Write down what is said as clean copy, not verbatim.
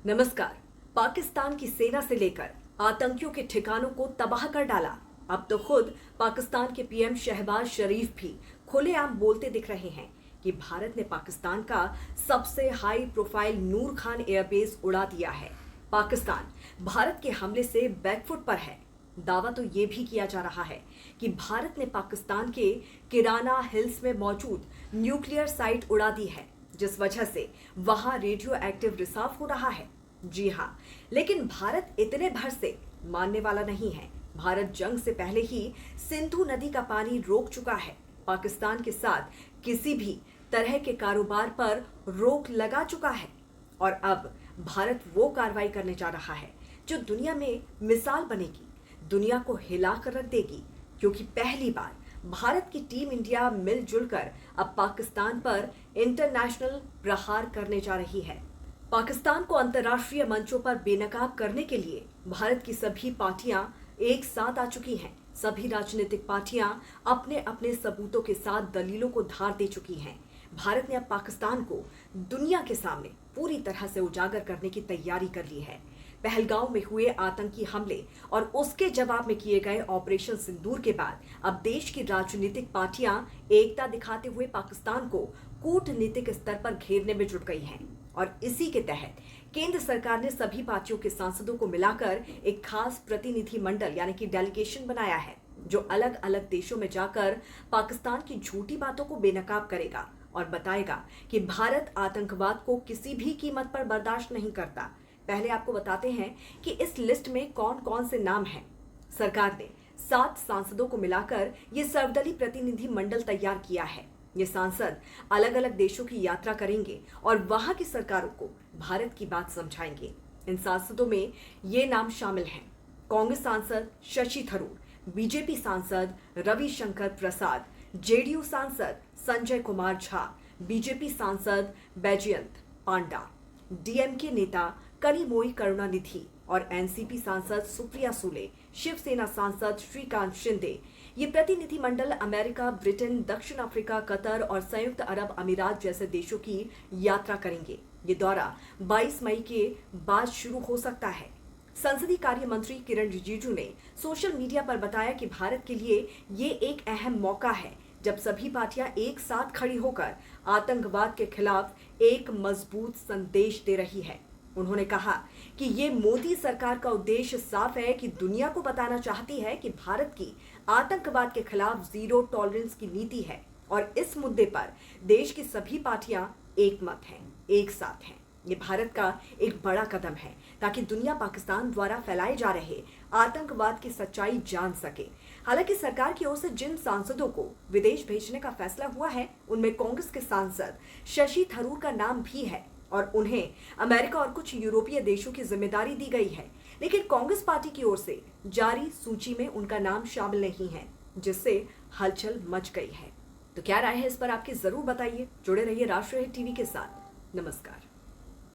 नमस्कार। पाकिस्तान की सेना से लेकर आतंकियों के ठिकानों को तबाह कर डाला। अब तो खुद पाकिस्तान के पीएम शहबाज शरीफ भी खुलेआम बोलते दिख रहे हैं कि भारत ने पाकिस्तान का सबसे हाई प्रोफाइल नूर खान एयरबेस उड़ा दिया है। पाकिस्तान भारत के हमले से बैकफुट पर है। दावा तो ये भी किया जा रहा है कि भारत ने पाकिस्तान के किराना हिल्स में मौजूद न्यूक्लियर साइट उड़ा दी है, जिस वजह से वहां रेडियो एक्टिव रिसाव हो रहा है। जी हाँ, लेकिन भारत इतने भर से मानने वाला नहीं है। भारत जंग से पहले ही सिंधु नदी का पानी रोक चुका है। पाकिस्तान के साथ किसी भी तरह के कारोबार पर रोक लगा चुका है और अब भारत वो कार्रवाई करने जा रहा है जो दुनिया में मिसाल बनेगी, दुनिया को हिला कर रख देगी, क्योंकि पहली बार भारत की टीम इंडिया मिलजुल कर अब पाकिस्तान पर इंटरनेशनल प्रहार करने जा रही है। पाकिस्तान को अंतर्राष्ट्रीय मंचों पर बेनकाब करने के लिए भारत की सभी पार्टियां एक साथ आ चुकी हैं। सभी राजनीतिक पार्टियां अपने अपने सबूतों के साथ दलीलों को धार दे चुकी हैं। भारत ने अब पाकिस्तान को दुनिया के सामने पूरी तरह से उजागर करने की तैयारी कर ली है। पहलगांव में हुए आतंकी हमले और उसके जवाब में किए गए ऑपरेशन सिंदूर के बाद अब देश की राजनीतिक पार्टियां एकता दिखाते हुए पाकिस्तान को कूटनीतिक स्तर पर घेरने में जुट गई हैं और इसी के तहत केंद्र सरकार ने सभी पार्टियों के सांसदों को मिलाकर एक खास प्रतिनिधि मंडल यानी कि डेलीगेशन बनाया है, जो अलग अलग देशों में जाकर पाकिस्तान की झूठी बातों को बेनकाब करेगा और बताएगा कि भारत आतंकवाद को किसी भी कीमत पर बर्दाश्त नहीं करता। पहले आपको बताते हैं कि इस लिस्ट में कौन कौन से नाम हैं। सरकार ने 7 सांसदों को मिलाकर ये सर्वदलीय प्रतिनिधि मंडल तैयार किया है। ये सांसद अलग अलग देशों की यात्रा करेंगे और वहां की सरकारों को भारत की बात समझाएंगे। इन सांसदों में ये नाम शामिल हैं: कांग्रेस सांसद शशि थरूर, बीजेपी सांसद रविशंकर प्रसाद, जेडीयू सांसद संजय कुमार झा, बीजेपी सांसद बैजयंत पांडा, डीएमके नेता कनिमोई करुणानिधि और एनसीपी सांसद सुप्रिया सुले, शिवसेना सांसद श्रीकांत शिंदे। ये प्रतिनिधि मंडल अमेरिका, ब्रिटेन, दक्षिण अफ्रीका, कतर और संयुक्त अरब अमीरात जैसे देशों की यात्रा करेंगे। ये दौरा 22 मई के बाद शुरू हो सकता है। संसदीय कार्य मंत्री किरण रिजिजू ने सोशल मीडिया पर बताया कि भारत के लिए ये एक अहम मौका है जब सभी पार्टियां एक साथ खड़ी होकर आतंकवाद के खिलाफ एक मजबूत संदेश दे रही है। उन्होंने कहा कि ये मोदी सरकार का उद्देश्य साफ है कि दुनिया को बताना चाहती है कि भारत की आतंकवाद के खिलाफ जीरो टॉलरेंस की नीति है और इस मुद्दे पर देश की सभी पार्टियां एक मत हैं, एक साथ हैं। ये भारत का एक बड़ा कदम है ताकि दुनिया पाकिस्तान द्वारा फैलाए जा रहे आतंकवाद की सच्चाई जान सके। हालांकि सरकार की ओर से जिन सांसदों को विदेश भेजने का फैसला हुआ है उनमें कांग्रेस के सांसद शशि थरूर का नाम भी है और उन्हें अमेरिका और कुछ यूरोपीय देशों की जिम्मेदारी दी गई है, लेकिन कांग्रेस पार्टी की ओर से जारी सूची में उनका नाम शामिल नहीं है, जिससे हलचल मच गई है। तो क्या राय है इस पर आपकी जरूर बताइए। जुड़े रहिए राष्ट्रीय टीवी के साथ। नमस्कार।